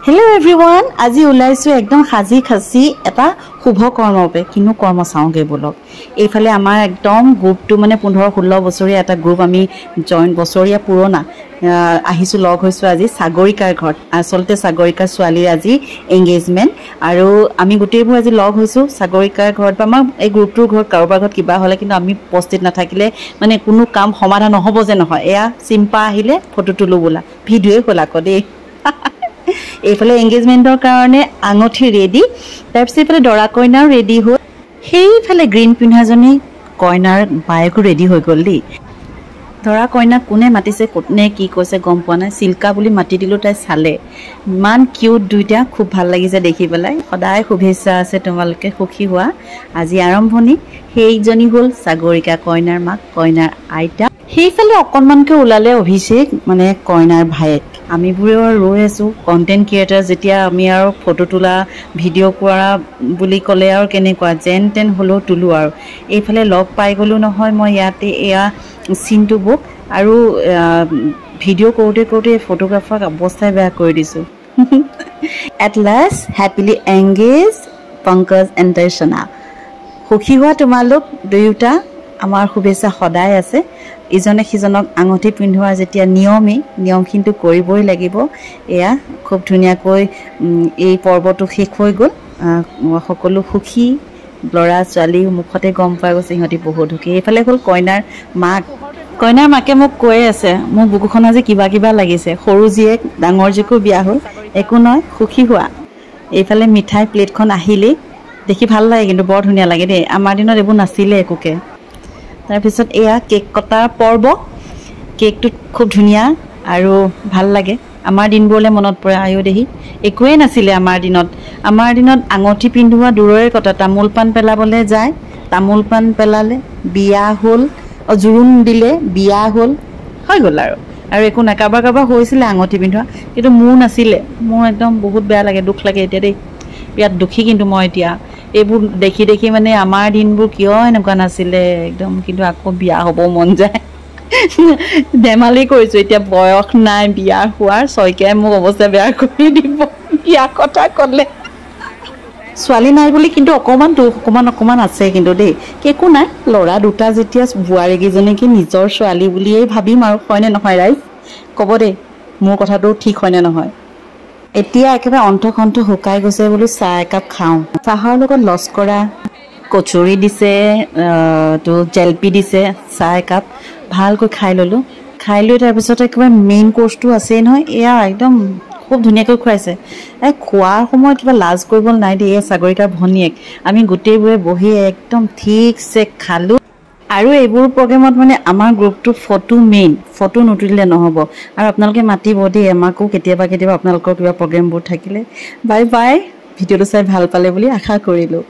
Hello everyone, আজি ওলাইছো একদম সাজি খাসি এটা শুভ কৰ্মবে কিনো কৰ্ম চাওগে বলক এইফালে আমাৰ একদম গ্ৰুপটো মানে 15-16 বছৰীয়া এটা গ্ৰুপ আমি জয়েন বছৰীয়া পুৰণা আহিছো লগ হৈছো আজি সাগৰিকাৰ ঘৰত আসলতে সাগৰিকাৰ ছোৱালীৰ আজি এংগেজমেন্ট আৰু আমি গুটেইবোৰ আজি লগ হৈছো সাগৰিকাৰ ঘৰত বা আমাৰ এই গ্ৰুপটোৰ ঘৰত কাৰোবাৰ ঘৰত কিবা হলে কিন্তু আমি উপস্থিত নাথাকিলে মানে কোনো কাম সমাধান নহব যে নহয় এয়া চিম্পা আহিলে ফটো তুলো bola ভিডিঅ খোলা কদে এইফালে এংগেজমেন্টৰ কাৰণে আঙঠি ৰেডি তাৰপিছত এইফালে দৰা কইনাও ৰেডি হৈ সেইফালে গ্ৰীণ পিন্ধাজনী কইনাৰ বাইকো ৰেডি হৈ গ'ল দি দৰা কইনা কোনে মাতিছে কোনে কি কৈছে গম পোৱা নাই সিলকা বুলি মাতি দিলো তাই চালে মান কিউট দুইটা খুব ভাল লাগিছে দেখি পেলাই সদায় শুভেচ্ছা আছে তোমালোকে সুখী হোৱা আজি আৰম্ভণি সেইজনী হ'ল সাগৰিকা কইনাৰ মাক কইনাৰ আইতা সেইফালে অকনমানকে ওলালে অভিষেক মানে কইনাৰ ভাইক আমি বুৰে ৰৈ আছো কন্টেন্ট ক্ৰিয়েটৰ যেতিয়া আমি আৰু ফটো তোলা ভিডিঅ কৰা বুলি কলে আৰু কেনেকুৱা জেন টেন হলো তুলো আৰু এইফালে লগ পাই গলো নহয় মই ইয়াতে এয়া সিনটো বুক আৰু ভিডিঅ কৰোতে কৰোতে ফটোগ্ৰাফাৰ অৱস্থাই বেয়া কৰি দিছো at last happily engage Pankaj and Darshana সুখী হোৱা তোমালোক দুয়োটা আমাৰ শুভেচ্ছা সদায় আছে ইজনে সিজনক আঙঠি পিন্ধোৱা যেতিয়া নিয়ম কিন্তু কৰিবই লাগিব এয়া খুব ধুনিয়াকৈ এই পৰ্বটো শেষ হৈ গ'ল সকলো সুখী লৰা ছোৱালী মুখতে গম পাই গৈছে সিহঁতি বহুত সুখী এইফালে হ'ল কইনাৰ মাকে মোক কৈ আছে মোৰ বুকুখন আজি কিবা কিবা লাগিছে সৰু জীয়েক ডাঙৰ জীয়েকো বিয়া হ'ল একো নহয় সুখী হোৱা এইফালে মিঠাই প্লেটখন আহিলে দেখি ভাল লাগে কিন্তু বৰ ধুনিয়া লাগে দেই আমাৰ দিনত এইবোৰ নাছিলে একোকে তাৰপিছত এয়া কেক কটাৰ পৰ্ব কেকটো খুব ধুনিয়া আৰু ভাল লাগে আমাৰ দিনবোৰলে মনত পৰে আয়ো দেহি একোৱে নাছিলে আমাৰ দিনত আঙঠি পিন্ধোৱা দূৰৰে কথা তামোল পান পেলাবলে যায় তামোল পান পেলালে বিয়া হ'ল জুৰুন দিলে বিয়া হ'ল হৈ গ'ল আৰু একো না কাবাৰ হৈছিলে আঙঠি পিন্ধোৱা কিন্তু মোৰ নাছিলে মোৰ একদম বহুত বেয়া লাগে দুখ লাগে এতিয়া দেই বিয়াত দুখী কিন্তু মই এতিয়া এইবোৰ দেখি মানে আমাৰ দিনবোৰ কিয় এনেকুৱা নাছিলে একদম কিন্তু আকৌ বিয়া হ'ব মন যায় ধেমালি কৰিছো এতিয়া বয়স নাই বিয়া হোৱাৰ ছয়কাই মোক অৱস্থা বেয়া কৰি দিব বিয়া কথা ক'লে ছোৱালী নাই বুলি কিন্তু অকমান আছে কিন্তু দেই একো নাই ল'ৰা দুটা যেতিয়া বুৱাৰী কেইজনীকে নিজৰ ছোৱালী বুলিয়েই ভাবিম আৰু হয়নে নহয় ৰাইজ ক'ব দেই মোৰ কথাটো ঠিক হয়নে নহয় এতিয়া একেবাৰে অন্তখন্ত শুকাই গৈছে বুলি চাহ একাপ খাওঁ চাহৰ লগত লস্কৰা কচুৰি দিছে তো জেলপি দিছে চাহ একাপ ভালকৈ খাই ললো খাই লৈ তাৰপিছত একেবাৰে মেইন কোৰ্সটো আছে নহয় এয়া একদম খুব ধুনিয়াকৈ খুৱাইছে খোৱাৰ সময়ত কিবা লাজ কৰিব নাই দেই সাগৰিকাৰ ভনীয়েক আমি গোটেইবোৰে বহি একদম ঠিকছে খালো আৰু এইবোৰ প্ৰগ্ৰামত মানে আমাৰ গ্ৰুপটো ফটো নুতুলিলে নহব আৰু আপোনালোকে মাতিব দেই আমাকো কেতিয়াবা আপোনালোকৰ কিবা প্ৰগ্ৰামবোৰ থাকিলে বাই ভিডিঅ'টো চাই ভাল পালে বুলি আশা কৰিলো